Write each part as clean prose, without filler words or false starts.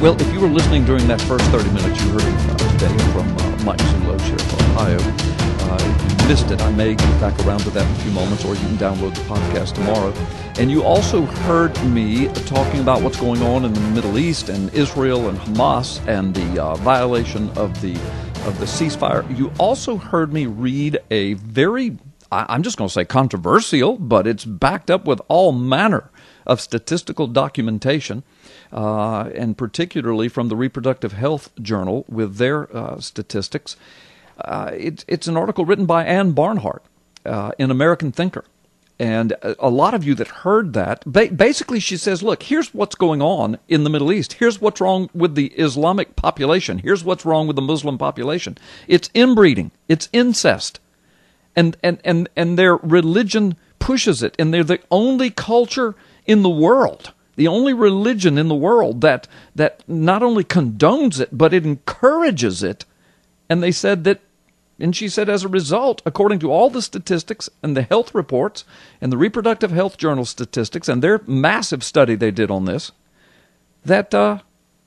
Well, if you were listening during that first 30 minutes, you heard it today from Mike Zulo, Sheriff of Ohio. If you missed it, I may get back around to that in a few moments, or you can download the podcast tomorrow. And you also heard me talking about what's going on in the Middle East and Israel and Hamas and the violation of the ceasefire. You also heard me read a very, I'm just going to say controversial, but it's backed up with all manner of statistical documentation, and particularly from the Reproductive Health Journal with their statistics. It's an article written by Ann Barnhart, an American thinker. And a lot of you that heard that, basically she says, look, here's what's going on in the Middle East. Here's what's wrong with the Islamic population. Here's what's wrong with the Muslim population. It's inbreeding. It's incest. And their religion pushes it. And they're the only culture in the world, the only religion in the world that not only condones it, but it encourages it. And they said that, and she said, as a result, according to all the statistics and the health reports and the Reproductive Health Journal statistics and their massive study they did on this, that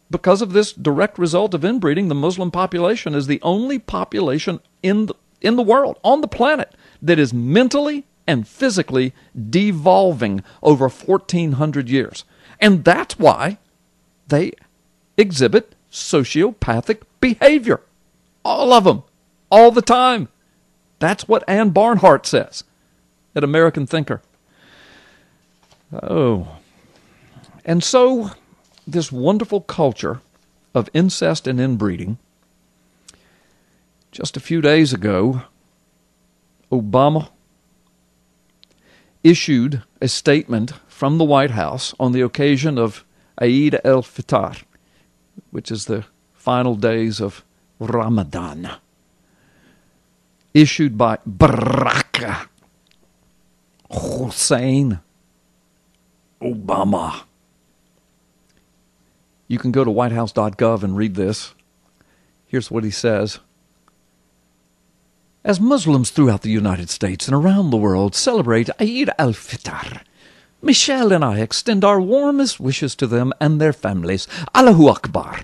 because of this direct result of inbreeding, the Muslim population is the only population in the world, on the planet, that is mentally and physically devolving over 1,400 years. And that's why they exhibit sociopathic behavior. All of them. All the time. That's what Ann Barnhart says, an American thinker. Oh. And so, this wonderful culture of incest and inbreeding, just a few days ago, Obama issued a statement from the White House on the occasion of Eid al-Fitr, which is the final days of Ramadan, issued by Barack Hussein Obama. You can go to whitehouse.gov and read this. Here's what he says. As Muslims throughout the United States and around the world celebrate Eid al-Fitr, Michelle and I extend our warmest wishes to them and their families. Allahu Akbar.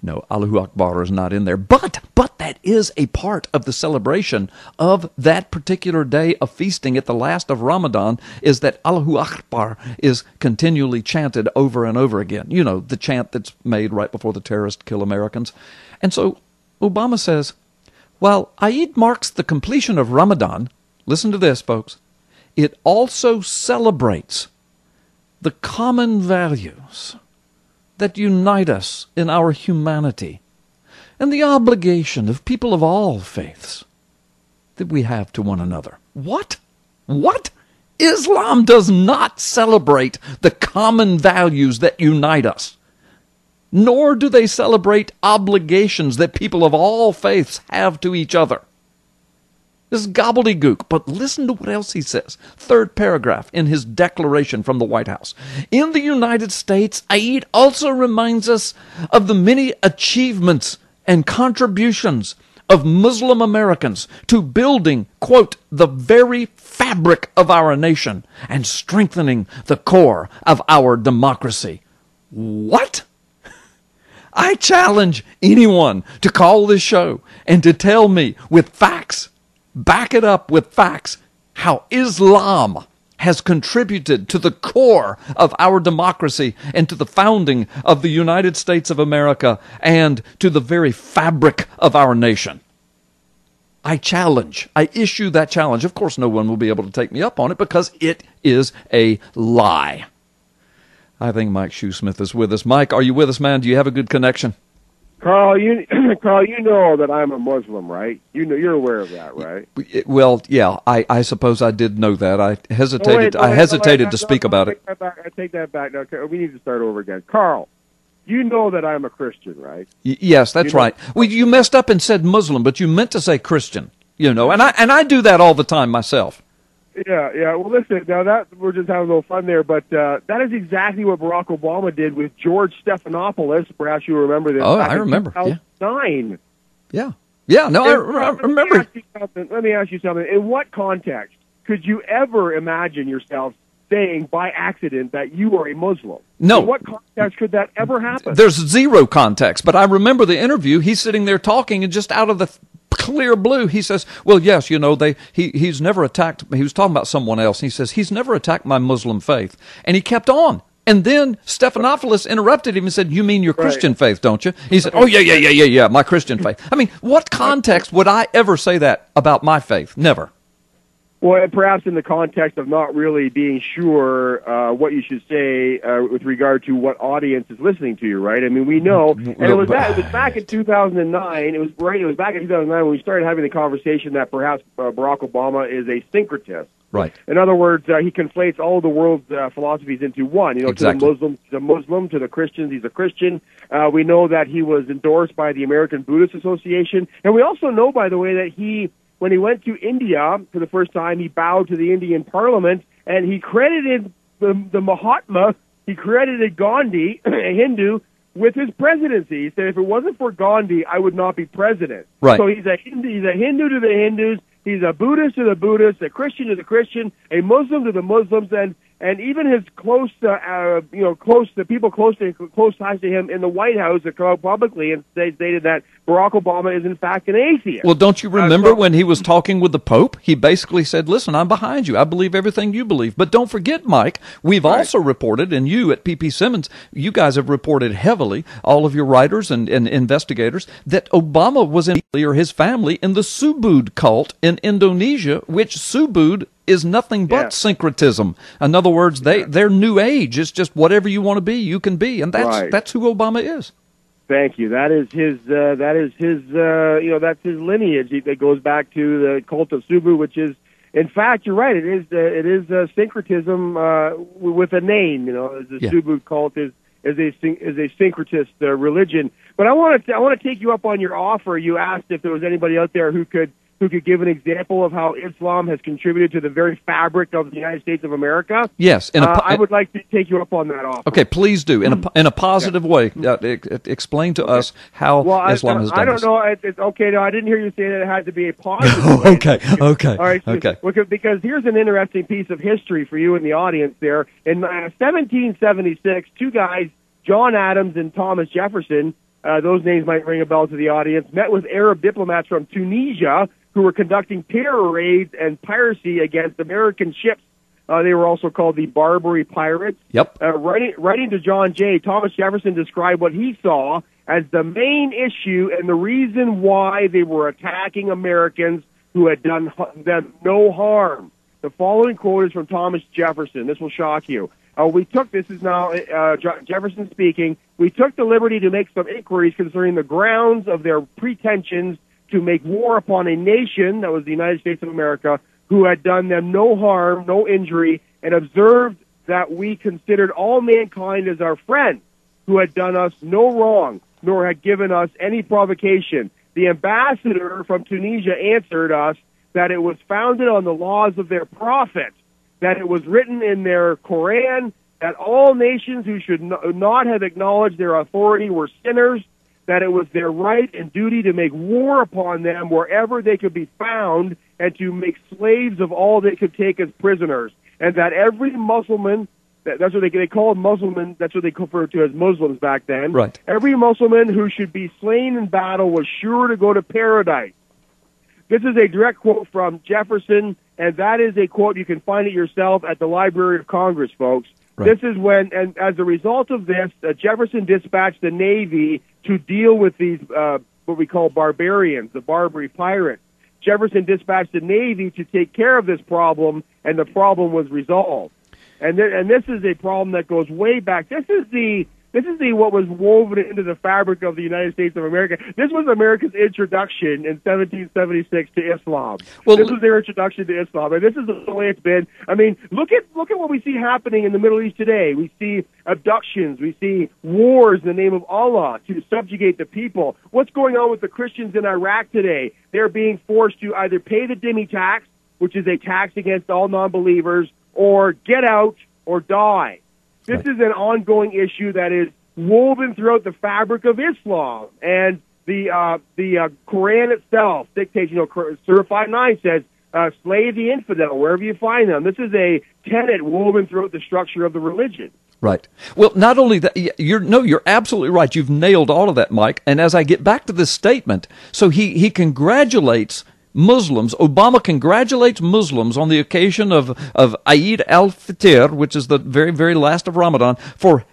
No, Allahu Akbar is not in there. But that is a part of the celebration of that particular day of feasting at the last of Ramadan, is that Allahu Akbar is continually chanted over and over again. You know, the chant that's made right before the terrorists kill Americans. And so Obama says, while Eid marks the completion of Ramadan, listen to this, folks, it also celebrates the common values that unite us in our humanity and the obligation of people of all faiths that we have to one another. What? What? Islam does not celebrate the common values that unite us, nor do they celebrate obligations that people of all faiths have to each other. This is gobbledygook, but listen to what else he says. Third paragraph in his declaration from the White House. In the United States, Eid also reminds us of the many achievements and contributions of Muslim Americans to building, quote, the very fabric of our nation and strengthening the core of our democracy. What? I challenge anyone to call this show and to tell me with facts, back it up with facts, how Islam has contributed to the core of our democracy and to the founding of the United States of America and to the very fabric of our nation. I issue that challenge. Of course, no one will be able to take me up on it because it is a lie. I think Mike Shoesmith is with us. Mike, are you with us, man? Do you have a good connection? Carl, you know that I'm a Muslim, right? You're aware of that, right? Well, yeah, I suppose I did know that. I hesitated to speak about it. I take that back. No, we need to start over again. Carl, you know that I'm a Christian, right? Yes, that's right. Well, you messed up and said Muslim, but you meant to say Christian, and I do that all the time myself. Yeah. Well, listen, now we're just having a little fun there, but that is exactly what Barack Obama did with George Stephanopoulos. Perhaps you remember this. Oh, I remember. 2009. Yeah. No, I remember. Let me ask you something. In what context could you ever imagine yourself saying by accident that you are a Muslim. No. In what context could that ever happen? There's zero context, but I remember the interview. He's sitting there talking, and just out of the clear blue, he says, well, yes, he's never attacked, he was talking about someone else, and he says, he's never attacked my Muslim faith. And he kept on. And then Stephanopoulos interrupted him and said, you mean your Christian faith, don't you? He said, oh, yeah, my Christian faith. I mean, what context would I ever say that about my faith? Never. Well, perhaps in the context of not really being sure what you should say with regard to what audience is listening to you, right? I mean, we know, and it was back in 2009. It was back in 2009 when we started having the conversation that perhaps Barack Obama is a syncretist. Right. In other words, he conflates all of the world's philosophies into one. Exactly. To the Muslims, he's a Muslim. To the Christians, he's a Christian. We know that he was endorsed by the American Buddhist Association, and we also know, by the way, that when he went to India for the first time, he bowed to the Indian Parliament, and he credited the Mahatma, he credited Gandhi, a Hindu, with his presidency. He said, if it wasn't for Gandhi, I would not be president. Right. So he's a Hindu to the Hindus, he's a Buddhist to the Buddhists, a Christian to the Christian, a Muslim to the Muslims, and even his the people close ties to him in the White House have come out publicly and stated that Barack Obama is in fact an atheist. Well, don't you remember when he was talking with the Pope? He basically said, listen, I'm behind you. I believe everything you believe. But don't forget, Mike, we've also reported, and you at ppsimmons, you guys have reported heavily, all of your writers and investigators, that Obama was or his family in the Subud cult in Indonesia, which Subud is nothing but syncretism. In other words, they're new age. It's just whatever you want to be, you can be, and that's who Obama is. Thank you. That is his. That's his lineage. That goes back to the cult of Subu, which is, in fact, you're right. It is syncretism with a name. The Subu cult is a syncretist religion. But I want to take you up on your offer. You asked if there was anybody out there who could give an example of how Islam has contributed to the very fabric of the United States of America. Yes. I would like to take you up on that offer. Okay, please do. In a positive way. Explain to us how Islam has done I don't this. know. It's okay. No, I didn't hear you say that it had to be a positive way. Okay. All right. Okay. Because here's an interesting piece of history for you in the audience there. In 1776, two guys, John Adams and Thomas Jefferson, those names might ring a bell to the audience, met with Arab diplomats from Tunisia who were conducting terror raids and piracy against American ships. They were also called the Barbary Pirates. Yep. Writing to John Jay, Thomas Jefferson described what he saw as the main issue and the reason why they were attacking Americans who had done them no harm. The following quote is from Thomas Jefferson. This will shock you. This is now Jefferson speaking, we took the liberty to make some inquiries concerning the grounds of their pretensions to make war upon a nation, that was the United States of America, who had done them no harm, no injury, and observed that we considered all mankind as our friends, who had done us no wrong, nor had given us any provocation. The ambassador from Tunisia answered us that it was founded on the laws of their prophet, that it was written in their Koran that all nations who should not have acknowledged their authority were sinners, that it was their right and duty to make war upon them wherever they could be found and to make slaves of all they could take as prisoners, and that every Muslim, that's what they called Muslims, that's what they referred to as Muslims back then, right. Every Muslim who should be slain in battle was sure to go to paradise. This is a direct quote from Jefferson, and that is a quote, you can find it yourself at the Library of Congress, folks. Right. This is when, and as a result of this, Jefferson dispatched the Navy to deal with these, what we call barbarians, the Barbary pirates. Jefferson dispatched the Navy to take care of this problem, and the problem was resolved. And this is a problem that goes way back. This is what was woven into the fabric of the United States of America. This was America's introduction in 1776 to Islam. Well, this was their introduction to Islam, and this is the way it's been. I mean, look at what we see happening in the Middle East today. We see abductions. We see wars in the name of Allah to subjugate the people. What's going on with the Christians in Iraq today? They're being forced to either pay the dhimmi tax, which is a tax against all non-believers, or get out or die. This is an ongoing issue that is woven throughout the fabric of Islam, and the Quran itself dictates. Surah 5:9 says, slay the infidel wherever you find them. This is a tenet woven throughout the structure of the religion. Right. Well, not only that, you're absolutely right. You've nailed all of that, Mike. And as I get back to this statement, so he congratulates Muslims. Obama congratulates Muslims on the occasion of Eid al-Fitr, which is the very, very last of Ramadan, for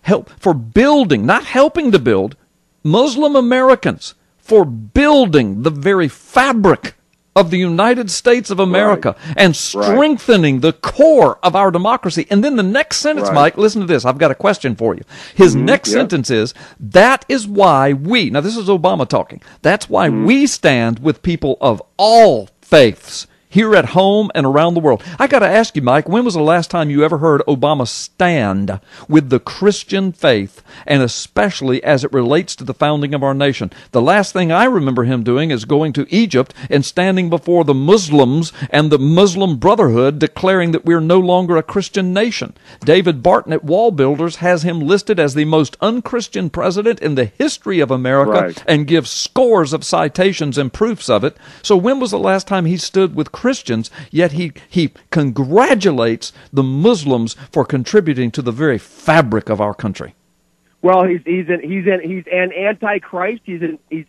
building, not helping to build, Muslim Americans, for building the very fabric of the United States of America, and strengthening the core of our democracy. And then the next sentence, Mike, listen to this. I've got a question for you. His next sentence is, that is why we, now this is Obama talking, that's why we stand with people of all faiths here at home and around the world. I got to ask you, Mike, when was the last time you ever heard Obama stand with the Christian faith, and especially as it relates to the founding of our nation? The last thing I remember him doing is going to Egypt and standing before the Muslims and the Muslim Brotherhood declaring that we're no longer a Christian nation. David Barton at Wall Builders has him listed as the most unchristian president in the history of America and gives scores of citations and proofs of it. So when was the last time he stood with Christians, yet he congratulates the Muslims for contributing to the very fabric of our country? Well, he's an anti-Christ, he's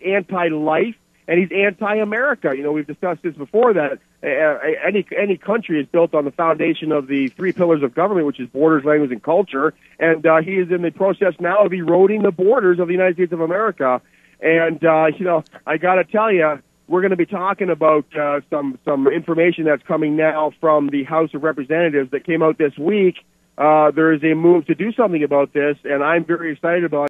anti-life, and he's anti-America. You know, we've discussed this before, that any country is built on the foundation of the three pillars of government, which is borders, language, and culture. And he is in the process now of eroding the borders of the United States of America. And you know, I got to tell you, we're going to be talking about some information that's coming now from the House of Representatives that came out this week. There is a move to do something about this, and I'm very excited about it.